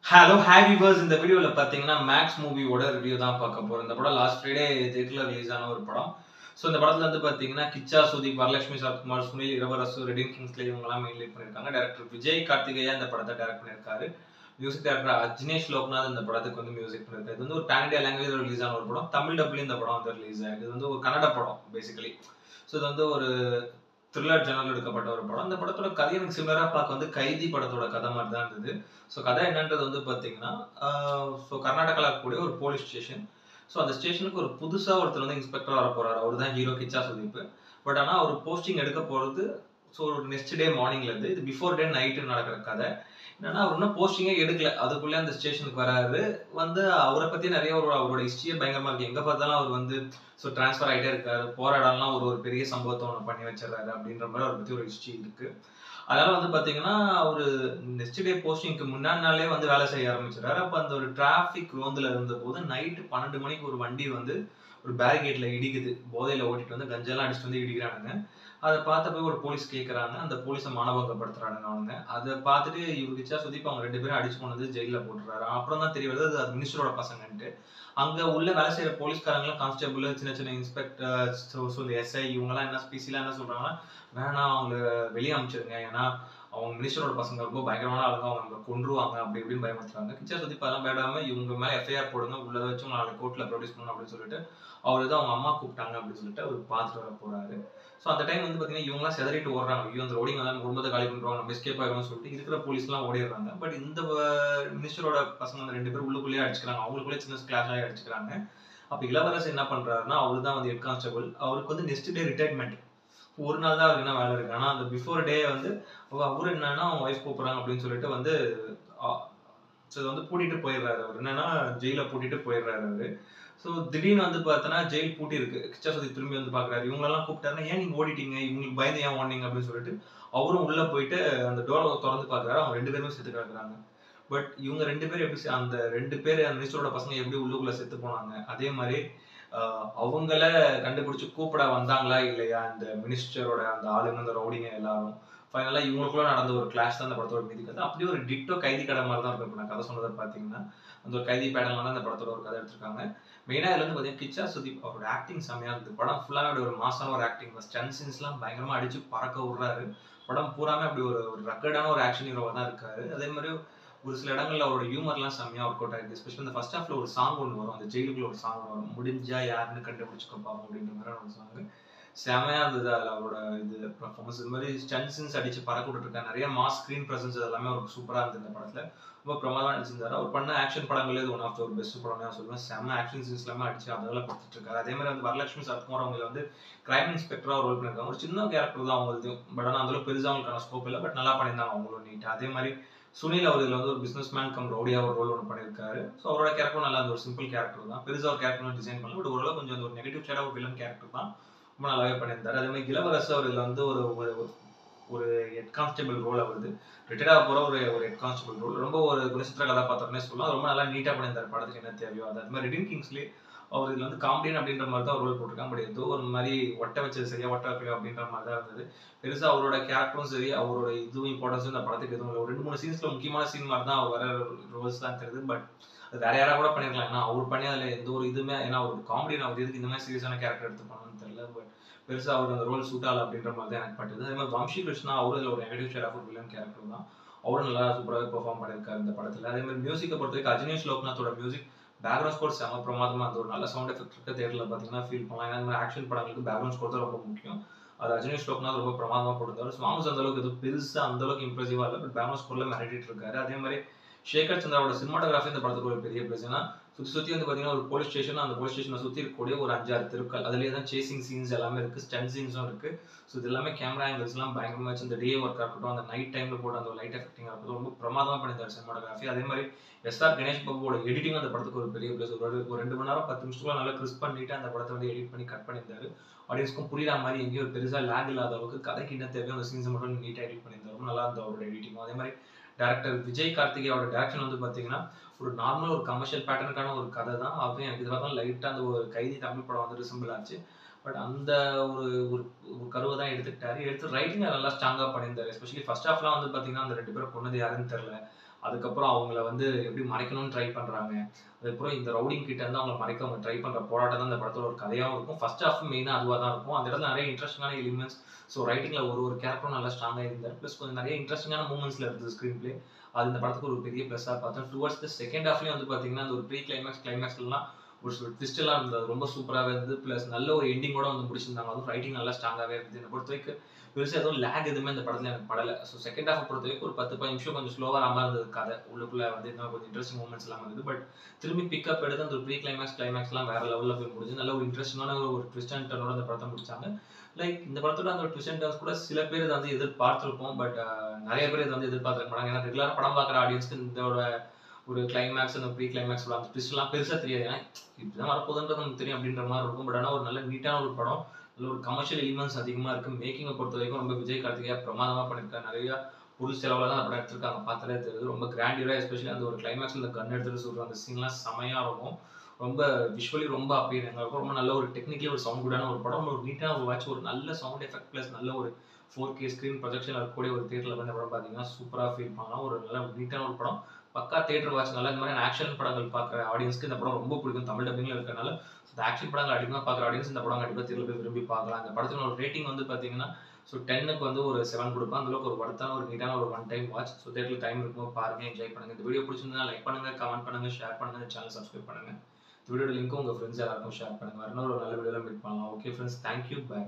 Hello hi viewers. இந்த வீடியோல பாத்தீங்கன்னா மேக்ஸ் மூவியோட ரிவ்யூ தான் பார்க்க போறோம். இந்த படம் லாஸ்ட் ஃப்ரைடே தியேட்டர்ல ரிலீஸ் ஆன ஒரு படம். ஸோ இந்த படத்துல வந்து பாத்தீங்கன்னா கிச்சா, சுதீப், வரலட்சுமி சரத்குமார், சுனில், இளவரசு, ரெடின் கிங்ஸ்லே இவங்கெல்லாம் மெயின் லீட் பண்ணியிருக்காங்க. டைரக்டர் விஜய் கார்த்திகேயா இந்த படத்தை டைரக்ட் பண்ணியிருக்காரு. மியூசிக் டைரக்டர் அஜ்னேஷ் லோக்நாத் இந்த படத்துக்கு வந்து மியூசிக் பண்ணியிருக்காரு. இது வந்து ஒரு பேன் இண்டியா லாங்குவேஜ் ரிலீஸ் ஆன ஒரு படம். தமிழ் டப்ல இந்த படம் வந்து ரிலீஸ் ஆயிருக்கு. இது வந்து ஒரு கன்னட படம் பேசிக்கலி. ஸோ இது வந்து ஒரு த்ரில்லர் ஜெனரல் எடுக்கப்பட்ட ஒரு படம். இந்த படத்தோட கதை எனக்கு சிமிலரா பார்க்க வந்து கைதி படத்தோட கதை மாதிரி தான் இருந்தது. ஸோ கதை என்னன்றது வந்து பார்த்தீங்கன்னா, ஸோ கர்நாடகாவில் இருக்கக்கூடிய ஒரு போலீஸ் ஸ்டேஷன். ஸோ அந்த ஸ்டேஷனுக்கு ஒரு புதுசா ஒருத்தர் வந்து இன்ஸ்பெக்டர் வர போறாரு. அவர் தான் ஹீரோ கிச்சா சுதீப். பட் ஆனா அவர் போஸ்டிங் எடுக்க போறது ஸோ நெக்ஸ்ட் டே மார்னிங்ல இருந்து. இது பிஃபோர் டே நைட்டு நடக்கிற கதை. என்னன்னா அவர் இன்னும் போஸ்டிங்கே எடுக்கல. அதுக்குள்ளே அந்த ஸ்டேஷனுக்கு வராரு. வந்து அவரை பத்தி நிறைய அவரோட ஹிஸ்டரியே பயங்கரமா இருக்கு. எங்க பார்த்தாலும் அவர் வந்து ஸோ ட்ரான்ஸ்ஃபர் ஆகிட்டே இருக்காரு. போற இடம்லாம் ஒரு பெரிய சம்பவத்தை ஒன்று பண்ணி வச்சிடறாரு அப்படின்ற மாதிரி அவரை பத்தி ஒரு ஹிஸ்டரி இருக்கு. அதனால வந்து பாத்தீங்கன்னா ஒரு நெக்ஸ்ட் டே போஸ்டிங்க்கு முன்னாடி நாளே வந்து வேலை செய்ய ஆரம்பிச்சிடறாரு. அப்ப அந்த ஒரு டிராபிக் ரோந்துல இருந்த போது நைட்டு 12 மணிக்கு ஒரு வண்டி வந்து ஒரு பேரிகேட்ல இடிக்குது. போதையில ஓட்டிட்டு வந்து கஞ்செல்லாம் அடிச்சுட்டு வந்து இடிக்கிறானுங்க. அதை பார்த்த போய் ஒரு போலீஸ் கேட்கறாங்க. அந்த போலீஸை மானபங்கப்படுத்துறானுங்க அவங்க. அதை பார்த்துட்டு இவரு கிச்சா சுதீப் அவங்க 2 பேரும் அடிச்சு கொண்டு வந்து ஜெயில போட்டுறாரு. அப்புறம் தான் தெரிய வருது அது மினிஸ்டரோட பசங்கன்ட்டு. அங்க உள்ள வேலை செய்யற போலீஸ்காரங்களும் கான்ஸ்டபிள், சின்ன சின்ன இன்ஸ்பெக்டர், எஸ்ஐ இவங்கெல்லாம் என்ன ஸ்பீசியலா என்ன சொல்றாங்கன்னா, வேணாம் அவங்கள வெளியே அனுப்பிச்சிருங்க. ஏன்னா அவங்க மினிஸ்டரோட பசங்க ரொம்ப பயங்கரமான ஆளுங்க. அவங்க நம்ம கொன்றுவாங்க அப்படி இப்படின்னு பயமுறுத்துறாங்க. கிச்சா சுதீப் அதெல்லாம் பயப்படாம இவங்க மேல எஃப்ஐஆர் போடுங்க, உள்ள வச்சு உங்களை கோர்ட்ல ப்ரொடியூஸ் பண்ணணும் அப்படின்னு சொல்லிட்டு அவர் தான் அவங்க அம்மா கூப்பிட்டாங்க அப்படின்னு சொல்லிட்டு அவர் பார்த்துட்டு வர போறாரு. ஸோ அந்த டைம் வந்து பார்த்தீங்கன்னா இவங்கலாம் செதறிட்டு ஓடுறாங்க. ஐயோ அந்த ரோடிங் வந்து குடும்பத்தை காலி பண்ணுறாங்க, நம்ம எஸ்கேப் ஆயிடும்னு சொல்லிட்டு இருக்கிற போலீஸ்லாம் ஓடிடுறாங்க. பட் இந்த மினிஸ்டரோட பசங்க வந்து 2 பேர் உள்ளுக்குள்ளேயே அடிச்சுக்கிறாங்க. அவங்களுக்குள்ளே சின்ன கிளாஷ் ஆகி அடிச்சுக்கிறாங்க. அப்ப இளவரசர் என்ன பண்றாருன்னா அவர் தான் வந்து ஹெட் கான்ஸ்டபிள். அவருக்கு வந்து நெக்ஸ்ட் டே ரிட்டையர்மெண்ட். ஒரு நாள் தான் அவருக்கு என்ன வேலை இருக்கு. ஆனா அந்த பிஃபோர் டே வந்து அவரு என்னன்னா அவங்க ஒய்ஃப் கூப்பிடுறாங்க அப்படின்னு சொல்லிட்டு வந்து ஸோ வந்து பூட்டிட்டு போயிடுறாரு. அவர் என்னன்னா ஜெயில பூட்டிட்டு போயிடுறாரு அவரு. ஸோ திடீர்னு வந்து பார்த்தோன்னா ஜெயில் பூட்டி இருக்கு. கிச்சா சுதீப் திரும்பி வந்து பார்க்குறாரு. இவங்களெல்லாம் கூப்பிட்டாருன்னா ஏன் நீங்க ஓடிட்டீங்க, இவங்களுக்கு பயந்து ஏன் ஓடினீங்க அப்படின்னு சொல்லிட்டு அவரும் உள்ள போயிட்டு அந்த டோரை திறந்து பார்க்குறாரு. அவங்க 2 பேருமே செத்து கிடக்குறாங்க. பட் இவங்க 2 பேரும் எப்படி அந்த 2 பேர் அந்த மினிஸ்டரோட பசங்க எப்படி உள்ளுக்குள்ள செத்து போனாங்க. அதே மாதிரி அவங்கள கண்டுபிடிச்சு கூப்பிட வந்தாங்களா இல்லையா இந்த மினிஸ்டரோட அந்த ஆளுங்க, அந்த ரவுடிங்க எல்லாரும். ஃபைனலா இவங்களுக்குள்ள நடந்த ஒரு கிளாஷ் தான் இந்த படத்தோட மீதி கதை. அப்படியே ஒரு டிட்டோ கைதி கதை மாதிரி தான் இருக்கும். இப்போ நான் கதை சொன்னதை பார்த்தீங்கன்னா அந்த ஒரு கைதி பேடலாம் தான் இந்த படத்தோட ஒரு கதை எடுத்திருக்காங்க. மெயினா இதுல வந்து பார்த்தீங்கன்னா கிச்சா சுதீப் அவரோட ஆக்டிங் செம்மையா இருந்தது. படம் ஃபுல்லாவே ஒரு மாசான ஒரு ஆக்டிங். ஸ்டன் சீன்ஸ்லாம் பயங்கரமா அடிச்சு பறக்க விடுறாரு. படம் பூராமே அப்படி ஒரு ரெக்கார்டான ஒரு ஆக்ஷன் ஹீரோவா தான் இருக்காரு. அதே மாதிரி ஒரு சில இடங்கள்ல அவரோட ஹியூமர்லாம் செம்மையா ஒர்க் அவுட் ஆயிருக்கு. எஸ்பெஷலி இந்த ஃபர்ஸ்ட் ஹாஃப்ல ஒரு சாங் ஒன்று வரும். அந்த ஜெயிலுக்குள்ள ஒரு சாங் வரும். முடிஞ்சா யாருன்னு கண்டுபிடிச்சுக்க பாப்போம் அப்படின்ற மாதிரி ஒரு சாங் செமையா இருந்தது. அதில் அவரோட இது பர்ஃபார்மன்ஸ் இது மாதிரி ஸ்டன் சீன்ஸ் அடிச்சு பறக்க விட்டுருக்காரு. நிறைய மாஸ் ஸ்க்ரீன் ப்ரெசன்ஸ் எல்லாமே அவருக்கு சூப்பராக இருந்தது இந்த படத்தில். ரொம்ப பிரமாதமாக நடிச்சிருந்தாரு. அவர் பண்ண ஆக்ஷன் படங்களே இது ஒன் ஆஃப் ஒரு பெஸ்ட் படம் நான் சொல்லுவேன். செம்ம ஆக்ஷன் சீன்ஸ் எல்லாமே அடிச்சு அதெல்லாம் கொடுத்துட்டு இருக்காரு. அதே மாதிரி வந்து வரலட்சுமி சரத்குமார் அவங்க வந்து கிரைம் இன்ஸ்பெக்டராக ரோல் பண்ணியிருக்காங்க. ஒரு சின்ன கேரக்டர் தான் அவங்களுக்கு. பட் ஆனால் அந்தளவுக்கு பெருசாக அவங்களுக்கான ஸ்கோப் இல்லை. பட் நல்லா பண்ணியிருந்தாங்க அவங்களும் நீட்டாக. அதே மாதிரி சுனில் அவர் இதில் வந்து ஒரு பிசினஸ் மேன் கம் ரவுடியா ஒரு ரோல் ஒன்று பண்ணியிருக்காரு. ஸோ அவரோட கேரக்டர் நல்லா அந்த ஒரு சிம்பிள் கேரக்டர் தான். பெருசாக ஒரு கேரக்டர் டிசைன் பண்ணல. பட் ஓரளவு கொஞ்சம் அந்த ஒரு நெகட்டிவ் ஷேடாக ஒரு வில்லன் கேரக்டர் தான். ரொம்ப நல்லாவே பண்ணியிருந்தாரு. அதே மாதிரி இளவரசு அவர் இதில் வந்து ஒரு ஒரு ஹெட் கான்ஸ்டபிள் ரோல் வருது. ரிட்டையர்ட் ஆக போற ஒரு ஹெட் கான்ஸ்டபிள் ரோல். ரொம்ப ஒரு குணச்சித்திர கதாபாத்திரம்னே சொல்லலாம். ரொம்ப நல்லா நீட்டா பண்ணியிருந்தாரு படத்துக்கு என்ன தேவையோ. அது மாதிரி ரெடின் கிங்ஸ்லே அவர் இதுல வந்து காமெடியன் அப்படின்ற மாதிரி தான் ரோல் போட்டிருக்காங்க. பட் ஏதோ ஒரு மாதிரி ஒட்ட வச்சது சரியா ஒட்ட வைக்கலையோ அப்படின்ற மாதிரி தான் இருந்தது. பெருசா அவரோட கேரக்டரும் சரி அவரோட இதுவும் இம்பார்ட்டன்ஸும் இந்த படத்துக்கு எதுவும் இல்லை. ஒரு 2-3 சீன்ஸ்ல முக்கியமான சீன் மாதிரி தான் அவர் வர ரோல்ஸ் தான் தெரியுது. பட் அது வேற யாரா கூட பண்ணிருக்கலாம். ஏன்னா அவர் பண்ணி அதுல எந்த ஒரு இதுவுமே ஏன்னா ஒரு காமெடியன் அவர் எதுக்கு இந்த மாதிரி சீரியஸான கேரக்டர் எடுத்து பண்ணணும்னு தெரியல. பட் பெருசா அவர் அந்த ரோல் சூட் ஆகல அப்படின்ற மாதிரி தான் எனக்கு பட்டுது. அதே மாதிரி வம்சி கிருஷ்ணா அவரும் இதுல ஒரு நெகட்டிவ் ஷேட் ஆஃப் ஒரு வில்லன் கேரக்டர் தான். அவரும் நல்லா சூப்பராகவே பெர்ஃபார்ம் பண்ணியிருக்காரு இந்த படத்துல. அதே மாதிரி மியூசிக்கை பொறுத்த வரைக்கும் அஜ்னேஷ் லோக்நாத்தோட மியூசிக் பேக்ரவுண்ட் ஸ்கோர் செம பிரமாதமா அந்த ஒரு நல்ல சவுண்ட் எஃபெக்ட் இருக்க தியேட்டர்ல பாத்தீங்கன்னா ஃபீல் பண்ணலாம். ஏன்னா இந்த மாதிரி ஆக்ஷன் படங்களுக்கு பேக்ரவுண்ட் ஸ்கோர் தான் ரொம்ப முக்கியம். அது அஜ்னேஷ் லோக்நாத் ரொம்ப பிரமாதமா போட்டிருந்தாரு. சாங்ஸ் அந்த அளவுக்கு எதுவும் பெருசா அந்த அளவுக்கு இம்ப்ரெசிவா இல்லை. பட் பேக்ரவுண்ட் ஸ்கோர்ல மிரட்டிட்டு இருக்காரு. அதே மாதிரி சேகர் சந்திராவோட சினிமாட்டோகிராஃபி இந்த படத்துக்கு ஒரு பெரிய பிளஸ். ஏன்னா சுத்தி வந்து பாத்தீங்கன்னா ஒரு போலீஸ் ஸ்டேஷன், அந்த போலீஸ் ஸ்டேஷனை சுத்தி இருக்கக்கூடிய ஒரு 5-6 தெருக்கள். அதுலயே தான் சேசிங் சீன்ஸ் எல்லாமே இருக்கு, ஸ்டன் சீன்ஸும் இருக்கு. ஸோ இது எல்லாமே கேமரா ஆங்கிள்ஸ் எல்லாம் பயங்கரமா வச்சு இந்த டே ஒர்க்கா இருக்கட்டும், அந்த நைட் டைம்ல போட்டு அந்த லைட் எஃபெக்டிங்கா இருக்கட்டும் ரொம்ப பிரமாதமா பண்ணியிருந்தாரு சினிமாட்டோகிராஃபி. அதே மாதிரி எஸ்ஆர் கணேஷ் பாபுவோட எடிட்டிங் அந்த படத்துக்கு ஒரு பெரிய பிளஸ். ஒரு 2 மணி நேரம் 10 நிமிஷத்துக்குள்ள நல்லா கிறிஸ்ப் பண்ணிட்டு அந்த படத்தை வந்து எடிட் பண்ணி கட் பண்ணியிருந்தாரு. ஆடியன்ஸ்க்கும் புரியுற மாதிரி எங்கேயும் ஒரு பெருசா லேக் இல்லாத அளவுக்கு கதைக்கு என்ன தேவையோ அந்த சீன்ஸ் மட்டும் நீட்டா எடிட் பண்ணியிருந்தாரு. ரொம்ப நல்லா இருந்தது அவரோட எடிட்டிங். அதே மாதிரி டைரக்டர் விஜய் கார்த்திகேயோட டைரக்ஷன் வந்து பாத்தீங்கன்னா ஒரு நார்மல் ஒரு கமர்ஷியல் பேட்டர்னுக்கான ஒரு கதை தான். அதுவும் எனக்கு இது பார்த்தா லைட்டா அந்த ஒரு கைதி தமிழ் படம் வந்து ரிசம்பிள் ஆச்சு. பட் அந்த ஒரு ஒரு கருவை தான் எடுத்துக்கிட்டாரு. எடுத்து ரைட்டிங் நல்லா ஸ்ட்ராங்கா பண்ணியிருந்தாரு. எஸ்பெஷலி ஃபர்ஸ்ட் ஹாஃப்லாம் வந்து பாத்தீங்கன்னா அந்த 2 பேரும் கொன்னது யாருன்னு தெரியல. அதுக்கப்புறம் அவங்கள வந்து எப்படி மறைக்கணும்னு ட்ரை பண்றாங்க. அதுக்கப்புறம் இந்த ரவுடிங் கிட்ட இருந்து அவங்கள மறைக்க அவங்க ட்ரை பண்ற போராட்டம் தான் இந்த படத்தோட ஒரு கதையாவும் இருக்கும். ஃபர்ஸ்ட் ஹாஃப் மெயினா அதுவா தான் இருக்கும். அந்த இடத்துல நிறைய இன்ட்ரெஸ்டிங்கான எலிமெண்ட்ஸ். ஸோ ரைட்டிங்ல ஒரு கேரக்டரும் நல்லா ஸ்ட்ராங்கா இருந்தார். ப்ளஸ் கொஞ்சம் நிறைய இன்ட்ரெஸ்டிங்கான மூமெண்ட்ஸ்ல இருந்தது ஸ்க்ரீன் பிளே. அது இந்த படத்துக்கு ஒரு பெரிய ப்ளஸ்ஸா பார்த்தேன். டுவர்ட்ஸ் த செகண்ட் ஹாஃப்லயும் வந்து பார்த்தீங்கன்னா, அந்த ஒரு ப்ரீ கிளைமாக்ஸ், கிளைமாக்ஸ்லாம் ஒரு சில ட்விஸ்ட் எல்லாம் இருந்தது. ரொம்ப சூப்பராவே இருந்தது. ப்ளஸ் நல்ல ஒரு எண்டிங்கோட வந்து முடிச்சிருந்தாங்க. அதுவும் ரைட்டிங் நல்லா ஸ்ட்ராங்காவே இருந்தது. என்ன பொறுத்தவரைக்கும் பெருசா எதுவும் லேக் எதுவுமே இந்த படத்துல எனக்கு படல. ஸோ செகண்ட் ஹாஃப் பொறுத்தவரைக்கும் ஒரு 10, 15 நிமிஷம் கொஞ்சம் ஸ்லோவா ஆன மாரி இருந்தது கதை. உள்ளுக்குள்ள வந்து இன்னும் கொஞ்சம் இன்ட்ரெஸ்டிங் மூமெண்ட்ஸ் இல்லாம இருந்தது. பட் திரும்பி பிக்கப் எடுத்து அந்த ப்ரீ கிளைமாக்ஸ், கிளைமாக்ஸ்லாம் வேற லெவல்ல போய் முடிஞ்சு நல்ல ஒரு இன்ட்ரெஸ்டிங்கான ஒரு ட்விஸ்ட் அண்ட் டர்னோட இந்த படத்த முடிச்சாங்க. லைக் இந்த படத்தோட அந்த ட்விஸ்ட் அண்ட் டர்ன்ஸ் கூட சில பேர் இத வந்து எதிர்பார்த்திருப்போம். பட் நெறைய பேர் இத வந்து எதிர்பார்த்திருக்க மாட்டாங்க. ஏன்னா ரெகுலரா படம் பார்க்குற ஆடியன்ஸ்க்கு இதோட ஒரு கிளைமாக்ஸ், அந்த ப்ரீ கிளைமாக்ஸ் அந்த ட்விஸ்ட்லாம் பெருசா தெரியாது. ஏன்னா இப்படிதான் வரப்போகுதுன்றது நமக்கு தெரியும் அப்படின்ற மாரி இருக்கும். பட் ஆனா ஒரு நல்ல நீட்டான ஒரு படம். நல்ல ஒரு கமர்ஷியல் எலிமெண்ட்ஸ் அதிகமா இருக்கு. மேக்கிங்க பொறுத்தவரைக்கும் ரொம்ப விஜய் கார்த்திகேயா பிரமாதமா பண்ணியிருக்காரு. நெறைய பொருள் செலவுல தான் அந்த படம் எடுத்திருக்காங்க. பார்த்தாலே தெரியுது. ரொம்ப கிராண்டியரா எஸ்பெஷலி அந்த ஒரு கிளைமாக்ஸ்ல அந்த கன் எடுத்துட்டு சுடுற அந்த சீன்லாம் செமையா இருக்கும். ரொம்ப விஷுவலி ரொம்ப அப்பீலிங்கா இருக்கும். ரொம்ப நல்ல ஒரு டெக்னிக்கலி ஒரு சவுண்ட் குட்டான ஒரு படம். ஒரு நீட்டான ஒரு வாட்ச், ஒரு நல்ல சவுண்ட் எஃபெக்ட் பிளஸ் நல்ல ஒரு 4K ஸ்கிரீன் ப்ரொஜெக்ஷன்ல இருக்கக்கூடிய ஒரு தியேட்டர்ல போய் இந்த படம் பார்த்தீங்கன்னா, சூப்பரா ஃபீல் பண்ணலாம். ஒரு நல்ல நீட்டான ஒரு படம். பக்கா தியேட்டர் வாட்ச். நல்லா இந்த மாதிரியான ஆக்ஷன் படங்கள் பார்க்குற ஆடியன்ஸ்க்கு இந்த படம் ரொம்ப பிடிக்கும். தமிழ் டப்பிங்ல இருக்கனால இந்த ஆக்ஷன் படங்கள் அதிகமா பார்க்குற ஆடியன்ஸ் இந்த படம் கண்டிப்பா தியேட்டர்ல போய் விரும்பி பார்க்கலாம். இந்த படத்துல ஒரு ரேட்டிங் வந்து பார்த்தீங்கன்னா, ஸோ 10க்கு வந்து ஒரு 7 குடுப்பேன். அந்த அளவுக்கு ஒரு வொர்த்தான ஒரு நீட்டான ஒரு ஒன் டைம் வாட்ச். ஸோ தியேட்டர்ல டைம் இருக்கும்போது பாருங்க, என்ஜாய் பண்ணுங்க. இந்த வீடியோ பிடிச்சிருந்தா லைக் பண்ணுங்க, கமெண்ட் பண்ணுங்க, ஷேர் பண்ணுங்க, சேனல் சப்ஸ்கிரைப் பண்ணுங்க. இந்த வீடியோட லிங்க்கும் உங்க ஃப்ரெண்ட்ஸ் எல்லாருக்கும் ஷேர் பண்ணுங்க. இன்னொரு நல்ல வீடியோல மீட் பண்ணலாம். Okay friends, thank you, by.